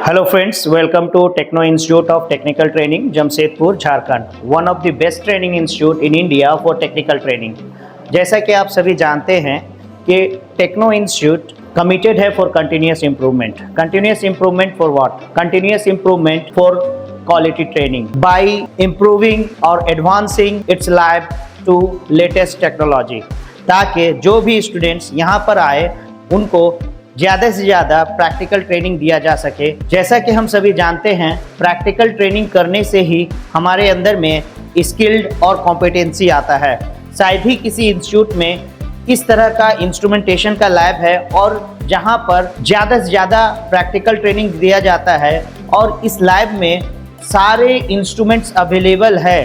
Hello friends, welcome to Techno Institute of Technical Training, Jamshedpur, Jharkhand. One of the best training institute in India for technical training. जैसा कि आप सभी जानते हैं कि टेक्नो इंस्टीट्यूट कमिटेड है for continuous improvement. Continuous improvement for what? Continuous improvement for quality training by improving or advancing its lab to latest technology, ताकि जो भी स्टूडेंट्स यहाँ पर आए उनको ज़्यादा से ज़्यादा प्रैक्टिकल ट्रेनिंग दिया जा सके. जैसा कि हम सभी जानते हैं, प्रैक्टिकल ट्रेनिंग करने से ही हमारे अंदर में स्किल्ड और कॉम्पिटेंसी आता है. शायद ही किसी इंस्टीट्यूट में इस तरह का इंस्ट्रूमेंटेशन का लैब है और जहाँ पर ज़्यादा से ज़्यादा प्रैक्टिकल ट्रेनिंग दिया जाता है और इस लैब में सारे इंस्ट्रूमेंट्स अवेलेबल है.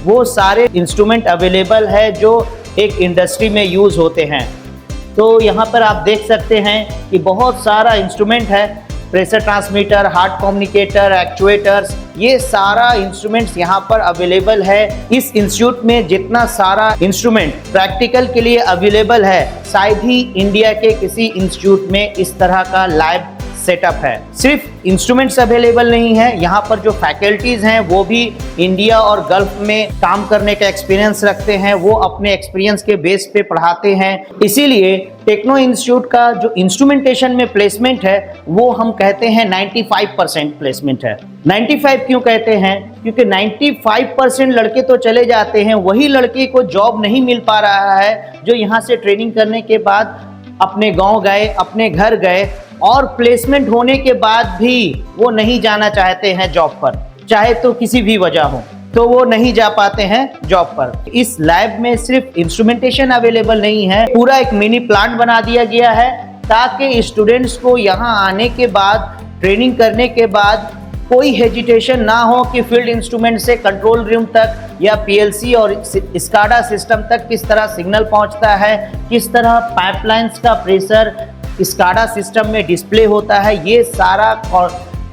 वो सारे इंस्ट्रूमेंट अवेलेबल है जो एक इंडस्ट्री में यूज़ होते हैं. तो यहाँ पर आप देख सकते हैं कि बहुत सारा इंस्ट्रूमेंट है. Pressure transmitter, heart communicator, actuators, ये सारा इंस्ट्रूमेंट्स यहाँ पर अवेलेबल है. इस इंस्टीट्यूट में जितना सारा इंस्ट्रूमेंट प्रैक्टिकल के लिए अवेलेबल है, शायद ही इंडिया के किसी इंस्टीट्यूट में इस तरह का लैब सेटअप है. सिर्फ इंस्ट्रूमेंट्स अवेलेबल नहीं है, यहाँ पर जो फैकल्टीज हैं वो भी इंडिया और गल्फ में काम करने का एक्सपीरियंस रखते हैं. वो अपने एक्सपीरियंस के बेस पे पढ़ाते हैं. इसीलिए टेक्नो इंस्टीट्यूट का जो इंस्ट्रूमेंटेशन में प्लेसमेंट है वो हम कहते हैं 95% प्लेसमेंट है. 95 क्यों कहते हैं? क्योंकि 95% लड़के तो चले जाते हैं, वही लड़के को जॉब नहीं मिल पा रहा है जो यहाँ से ट्रेनिंग करने के बाद अपने गाँव गए, अपने घर गए और प्लेसमेंट होने के बाद भी वो नहीं जाना चाहते हैं जॉब पर, चाहे तो किसी भी वजह हो, तो वो नहीं जा पाते हैं जॉब पर. इस लैब में सिर्फ इंस्ट्रूमेंटेशन अवेलेबल नहीं है, पूरा एक मिनी प्लांट बना दिया गया है ताकि स्टूडेंट्स को यहाँ आने के बाद, ट्रेनिंग करने के बाद कोई हेजिटेशन ना हो कि फील्ड इंस्ट्रूमेंट से कंट्रोल रूम तक या पीएलसी और स्काडा सिस्टम तक किस तरह सिग्नल पहुँचता है, किस तरह पाइपलाइंस का प्रेशर स्काडा सिस्टम में डिस्प्ले होता है. ये सारा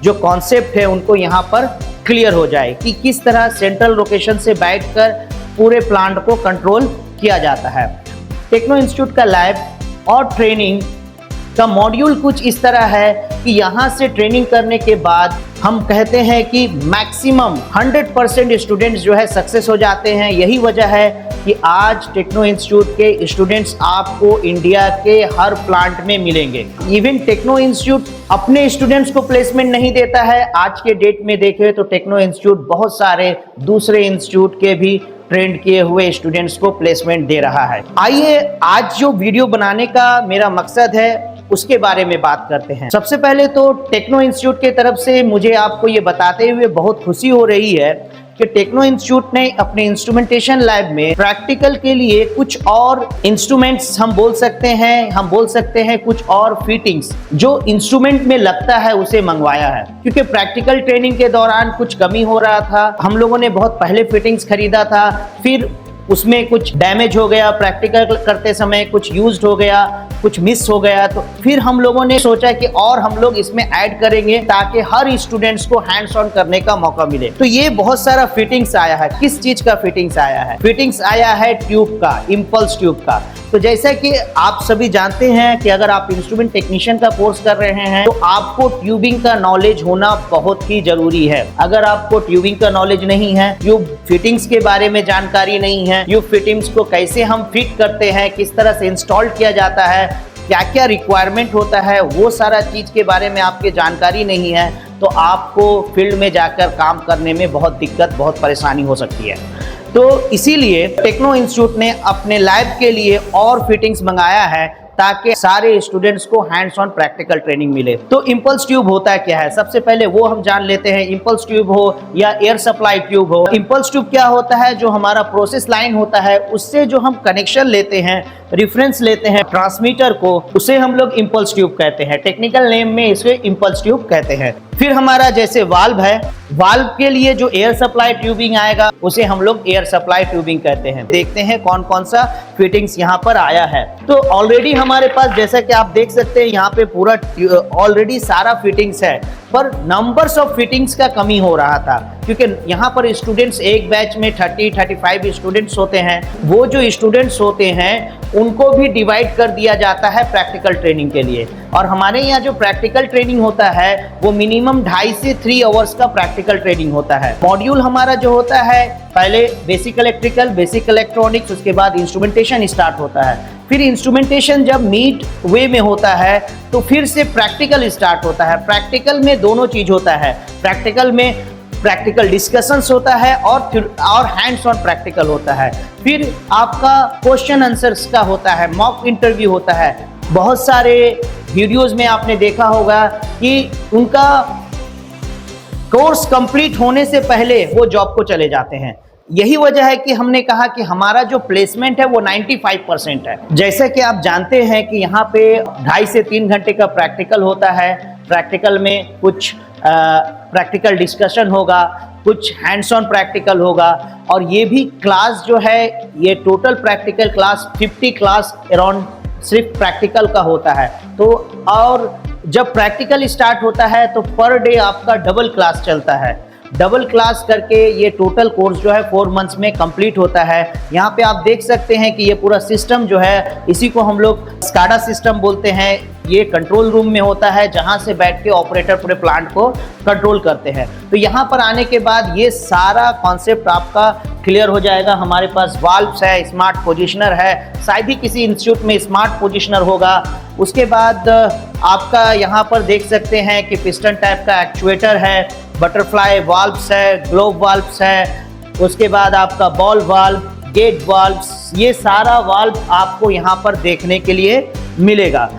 जो कॉन्सेप्ट है उनको यहाँ पर क्लियर हो जाए कि किस तरह सेंट्रल लोकेशन से बैठकर पूरे प्लांट को कंट्रोल किया जाता है. टेक्नो इंस्टीट्यूट का लैब और ट्रेनिंग का मॉड्यूल कुछ इस तरह है कि यहाँ से ट्रेनिंग करने के बाद हम कहते हैं कि मैक्सिमम 100% स्टूडेंट्स जो है सक्सेस हो जाते हैं. यही वजह है कि आज टेक्नो इंस्टीट्यूट के स्टूडेंट्स आपको इंडिया के हर प्लांट में मिलेंगे. इवन टेक्नो इंस्टीट्यूट अपने स्टूडेंट्स को प्लेसमेंट नहीं देता है. आज के डेट में देखें तो टेक्नो इंस्टीट्यूट बहुत सारे दूसरे इंस्टीट्यूट के भी ट्रेंड किए हुए स्टूडेंट्स को प्लेसमेंट दे रहा है. आइए आज जो वीडियो बनाने का मेरा मकसद है उसके बारे में बात करते हैं. सबसे पहले तो टेक्नो इंस्टीट्यूट के तरफ से मुझे आपको ये बताते हुए बहुत खुशी हो रही है कि टेक्नो इंस्टीट्यूट ने अपने इंस्ट्रूमेंटेशन लैब में प्रैक्टिकल के लिए कुछ और इंस्ट्रूमेंट्स हम बोल सकते हैं कुछ और फिटिंग्स जो इंस्ट्रूमेंट में लगता है उसे मंगवाया है. क्योंकि प्रैक्टिकल ट्रेनिंग के दौरान कुछ कमी हो रहा था. हम लोगों ने बहुत पहले फिटिंग्स खरीदा था, फिर उसमें कुछ डैमेज हो गया, प्रैक्टिकल करते समय कुछ यूज्ड हो गया, कुछ मिस हो गया. तो फिर हम लोगों ने सोचा कि और हम लोग इसमें ऐड करेंगे ताकि हर स्टूडेंट्स को हैंड्स ऑन करने का मौका मिले. तो ये बहुत सारा फिटिंग्स आया है. किस चीज का फिटिंग्स आया है? फिटिंग्स आया है ट्यूब का, इम्पल्स ट्यूब का. तो जैसा कि आप सभी जानते हैं कि अगर आप इंस्ट्रूमेंट टेक्नीशियन का कोर्स कर रहे हैं तो आपको ट्यूबिंग का नॉलेज होना बहुत ही जरूरी है. अगर आपको ट्यूबिंग का नॉलेज नहीं है, ट्यूब फिटिंग्स के बारे में जानकारी नहीं है, ट्यूब फिटिंग्स को कैसे हम फिट करते हैं, किस तरह से इंस्टॉल किया जाता है, क्या क्या रिक्वायरमेंट होता है, वो सारा चीज के बारे में आपके जानकारी नहीं है, तो आपको फील्ड में जाकर काम करने में बहुत दिक्कत, बहुत परेशानी हो सकती है. तो इसीलिए टेक्नो इंस्टीट्यूट ने अपने लैब के लिए और फिटिंग्स मंगाया है ताकि सारे स्टूडेंट्स को हैंड्स ऑन प्रैक्टिकल ट्रेनिंग मिले. तो इम्पल्स ट्यूब होता क्या है? सबसे पहले वो हम जान लेते हैं. इम्पल्स ट्यूब हो या एयर सप्लाई ट्यूब हो, इम्पल्स ट्यूब क्या होता है? जो हमारा प्रोसेस लाइन होता है उससे जो हम कनेक्शन लेते हैं, रेफरेंस लेते हैं ट्रांसमीटर को, उसे हम लोग इम्पल्स ट्यूब कहते हैं. टेक्निकल नेम में इसे इम्पल्स ट्यूब कहते हैं. फिर हमारा जैसे वाल्व है, वाल्व के लिए जो एयर सप्लाई ट्यूबिंग आएगा उसे हम लोग एयर सप्लाई ट्यूबिंग कहते हैं. देखते हैं कौन कौन सा फिटिंग्स यहाँ पर आया है. तो ऑलरेडी हमारे पास, जैसा कि आप देख सकते हैं, यहाँ पे पूरा ऑलरेडी सारा फिटिंग्स है. पर नंबर्स ऑफ फिटिंग्स का कमी हो रहा था, क्योंकि यहाँ पर स्टूडेंट्स एक बैच में 30-35 स्टूडेंट्स होते हैं। वो जो स्टूडेंट्स होते हैं उनको भी डिवाइड कर दिया जाता है प्रैक्टिकल ट्रेनिंग के लिए। और हमारे यहाँ जो प्रैक्टिकल ट्रेनिंग होता है वो मिनिमम 2.5 से 3 आवर्स का प्रैक्टिकल ट्रेनिंग होता है। मॉड्यूल हमारा जो होता है, पहले बेसिक इलेक्ट्रिकल, बेसिक इलेक्ट्रॉनिक्स, उसके बाद इंस्ट्रूमेंटेशन स्टार्ट होता है। फिर इंस्ट्रूमेंटेशन जब नीट वे में होता है तो फिर से प्रैक्टिकल स्टार्ट होता है। प्रैक्टिकल में दोनों चीज होता है, प्रैक्टिकल में प्रैक्टिकल डिस्कशंस होता है और हैंड्स ऑन प्रैक्टिकल होता है। फिर आपका क्वेश्चन आंसर्स का होता है, मॉक इंटरव्यू होता है। बहुत सारे वीडियोस में आपने देखा होगा कि उनका कोर्स कंप्लीट होने से पहले वो जॉब को चले जाते हैं। यही वजह है कि हमने कहा कि हमारा जो प्लेसमेंट है वो 95% है। जैसे कि आप जानते हैं कि यहाँ पे 2.5 से 3 घंटे का प्रैक्टिकल होता है। प्रैक्टिकल में कुछ प्रैक्टिकल डिस्कशन होगा, कुछ हैंड्स ऑन प्रैक्टिकल होगा, और ये भी क्लास जो है, ये total practical class 50 class around सिर्फ प्रैक्टिकल का होता है। तो और जब प्रैक्टिकल स्टार्ट होता है तो पर डे आपका डबल क्लास चलता है। डबल क्लास करके ये टोटल कोर्स जो है 4 मंथ्स में कंप्लीट होता है। यहाँ पे आप देख सकते हैं कि ये पूरा सिस्टम जो है, इसी को हम लोग स्काडा सिस्टम बोलते हैं। ये कंट्रोल रूम में होता है जहाँ से बैठ के ऑपरेटर पूरे प्लांट को कंट्रोल करते हैं। तो यहाँ पर आने के बाद ये सारा कॉन्सेप्ट आपका क्लियर हो जाएगा। हमारे पास वाल्व्स है, स्मार्ट पोजिशनर है, शायद ही किसी इंस्टीट्यूट में स्मार्ट पोजिशनर होगा। उसके बाद आपका यहाँ पर देख सकते हैं कि पिस्टन टाइप का एक्चुएटर है, बटरफ्लाई वाल्व्स है, ग्लोब वाल्व्स है, उसके बाद आपका बॉल वाल्व, गेट वाल्व्स, ये सारा वाल्व आपको यहाँ पर देखने के लिए मिलेगा।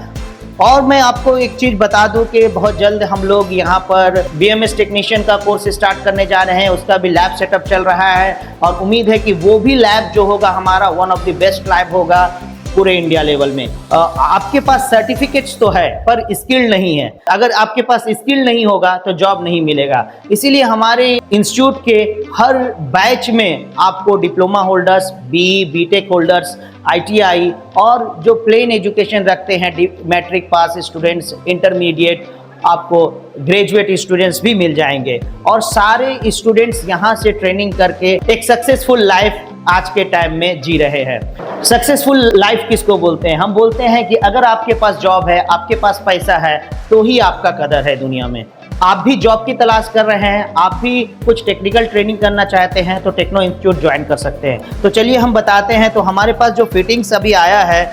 और मैं आपको एक चीज़ बता दूं कि बहुत जल्द हम लोग यहाँ पर BMS टेक्नीशियन का कोर्स स्टार्ट करने जा रहे हैं। उसका भी लैब सेटअप चल रहा है और उम्मीद है कि वो भी लैब जो होगा हमारा one of the best lab होगा पूरे इंडिया लेवल में। आपके पास सर्टिफिकेट्स तो है पर स्किल नहीं है। अगर आपके पास स्किल नहीं होगा तो जॉब नहीं मिलेगा। इसीलिए हमारे इंस्टीट्यूट के हर बैच में आपको diploma holders, BTech holders, ITI और जो प्लेन एजुकेशन रखते हैं, मैट्रिक पास स्टूडेंट्स, इंटरमीडिएट, आपको ग्रेजुएट स्टूडेंट्स भी मिल जाएंगे। और सारे स्टूडेंट्स यहाँ से ट्रेनिंग करके एक सक्सेसफुल लाइफ आज के टाइम में जी रहे हैं। सक्सेसफुल लाइफ किसको बोलते हैं? हम बोलते हैं कि अगर आपके पास जॉब है, आपके पास पैसा है, तो ही आपका कदर है दुनिया में। आप भी जॉब की तलाश कर रहे हैं, आप भी कुछ टेक्निकल ट्रेनिंग करना चाहते हैं तो टेक्नो इंस्टीट्यूट ज्वाइन कर सकते हैं। तो चलिए हम बताते हैं। तो हमारे पास जो फिटिंग्स अभी आया है,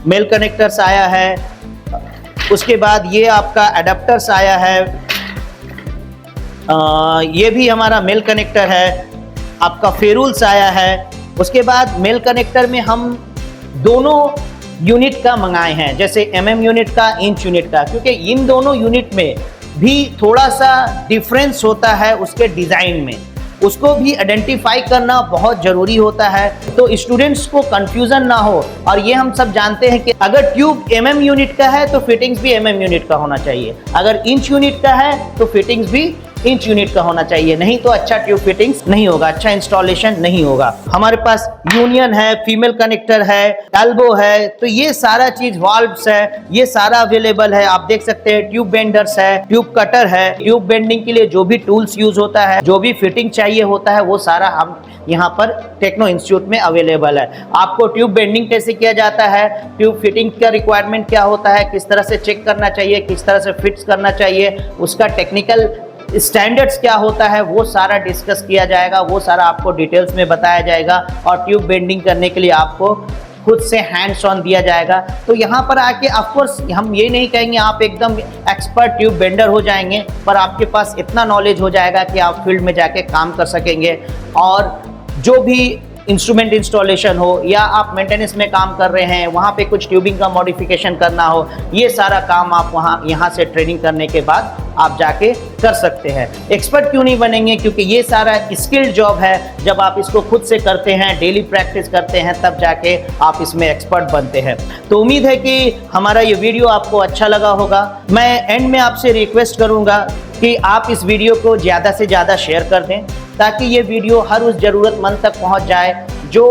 मेल कनेक्टर्स आया है, उसके बाद ये आपका एडाप्टर्स आया है, ये भी हमारा मेल कनेक्टर है, आपका फेरूल्स आया है। उसके बाद मेल कनेक्टर में हम दोनों यूनिट का मंगाए हैं, जैसे MM यूनिट का, इंच यूनिट का, क्योंकि इन दोनों यूनिट में भी थोड़ा सा डिफरेंस होता है उसके डिज़ाइन में। उसको भी आइडेंटिफाई करना बहुत ज़रूरी होता है तो स्टूडेंट्स को कंफ्यूजन ना हो। और ये हम सब जानते हैं कि अगर ट्यूब MM यूनिट का है तो फिटिंग्स भी MM यूनिट का होना चाहिए, अगर इंच यूनिट का है तो फिटिंग्स भी इंच यूनिट का होना चाहिए, नहीं तो अच्छा ट्यूब फिटिंग्स नहीं होगा, अच्छा इंस्टॉलेशन नहीं होगा। हमारे पास यूनियन है, फीमेल कनेक्टर है, एल्बो है, तो ये सारा चीज, वाल्व्स है, ये सारा अवेलेबल है। आप देख सकते हैं ट्यूब बेंडर्स है, ट्यूब कटर है, ट्यूब बेंडिंग के लिए जो भी टूल्स यूज होता है, जो भी फिटिंग चाहिए होता है, वो सारा हम यहाँ पर टेक्नो इंस्टीट्यूट में अवेलेबल है। आपको ट्यूब बेंडिंग कैसे किया जाता है, ट्यूब फिटिंग का रिक्वायरमेंट क्या होता है, किस तरह से चेक करना चाहिए, किस तरह से फिट्स करना चाहिए, उसका टेक्निकल स्टैंडर्ड्स क्या होता है, वो सारा डिस्कस किया जाएगा, वो सारा आपको डिटेल्स में बताया जाएगा। और ट्यूब बेंडिंग करने के लिए आपको खुद से हैंड्स ऑन दिया जाएगा। तो यहाँ पर आके ऑफकोर्स हम ये नहीं कहेंगे आप एकदम एक्सपर्ट ट्यूब बेंडर हो जाएंगे, पर आपके पास इतना नॉलेज हो जाएगा कि आप फील्ड में जाके काम कर सकेंगे। और जो भी इंस्ट्रूमेंट इंस्टॉलेशन हो या आप मेंटेनेंस में काम कर रहे हैं, वहाँ पे कुछ ट्यूबिंग का मॉडिफिकेशन करना हो, ये सारा काम आप यहाँ से ट्रेनिंग करने के बाद आप जाके कर सकते हैं। एक्सपर्ट क्यों नहीं बनेंगे? क्योंकि ये सारा स्किल्ड जॉब है। जब आप इसको खुद से करते हैं, डेली प्रैक्टिस करते हैं, तब जाके आप इसमें एक्सपर्ट बनते हैं। तो उम्मीद है कि हमारा ये वीडियो आपको अच्छा लगा होगा। मैं एंड में आपसे रिक्वेस्ट करूँगा कि आप इस वीडियो को ज़्यादा से ज़्यादा शेयर कर दें, ताकि ये वीडियो हर उस ज़रूरतमंद तक पहुंच जाए जो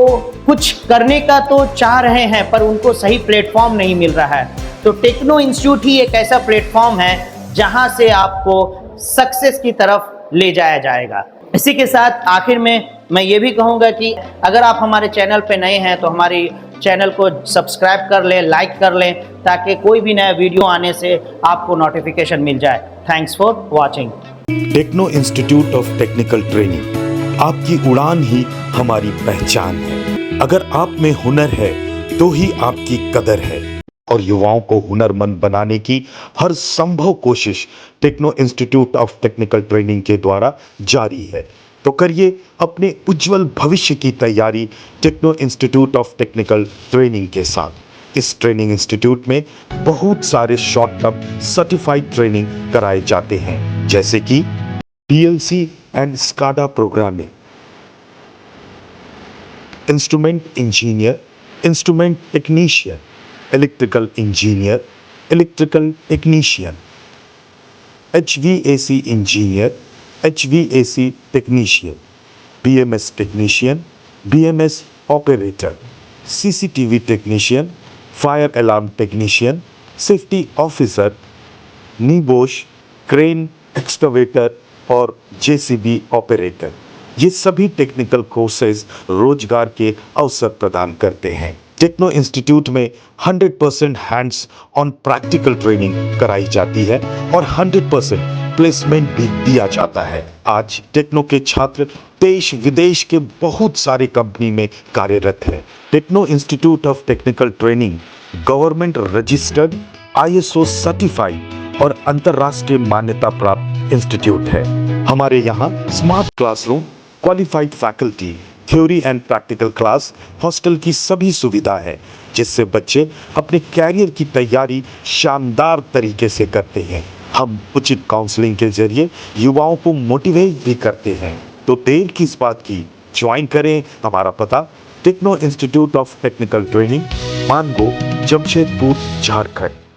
कुछ करने का तो चाह रहे हैं पर उनको सही प्लेटफॉर्म नहीं मिल रहा है। तो टेक्नो इंस्टीट्यूट ही एक ऐसा प्लेटफॉर्म है जहां से आपको सक्सेस की तरफ ले जाया जाएगा। इसी के साथ आखिर में मैं ये भी कहूँगा कि अगर आप हमारे चैनल पे नए हैं तो हमारी चैनल को सब्सक्राइब कर लें, लाइक कर लें, ताकि कोई भी नया वीडियो आने से आपको नोटिफिकेशन मिल जाए। Thanks for watching. Techno Institute of Technical Training, आपकी उड़ान ही हमारी पहचान है। अगर आप में हुनर है तो ही आपकी कदर है, और युवाओं को हुनरमंद बनाने की हर संभव कोशिश Techno Institute of Technical Training के द्वारा जारी है। तो करिए अपने उज्जवल भविष्य की तैयारी Techno Institute of Technical Training के साथ। इस ट्रेनिंग इंस्टीट्यूट में बहुत सारे शॉर्ट टर्म सर्टिफाइड ट्रेनिंग कराए जाते हैं, जैसे कि PLC and SCADA programming, instrument engineer, instrument technician, electrical engineer, electrical technician, HVAC engineer, HVAC technician, BMS technician, BMS operator, CCTV technician, fire alarm technician, safety officer, NEBOSH, crane, excavator और JCB operator. ये सभी technical courses रोजगार के अवसर प्रदान करते हैं। Techno institute में 100% हैंड्स ऑन प्रैक्टिकल ट्रेनिंग कराई जाती है और 100% प्लेसमेंट भी दिया जाता है। आज टेक्नो के छात्र देश विदेश के बहुत सारे कंपनी में कार्यरत है। Techno Institute of Technical Training government registered, ISO certified और अंतरराष्ट्रीय मान्यता प्राप्त इंस्टीट्यूट है। हमारे यहाँ smart classroom, qualified faculty, theory and practical class, hostel की सभी सुविधा है, जिससे बच्चे अपने कैरियर की तैयारी शानदार तरीके से करते हैं। हम उचित काउंसलिंग के जरिए युवाओं को मोटिवेट भी करते हैं। तो देर किस बात की, ज्वाइन करें। हमारा पता Techno Institute of Technical Training, Mango, Jamshedpur, Jharkhand.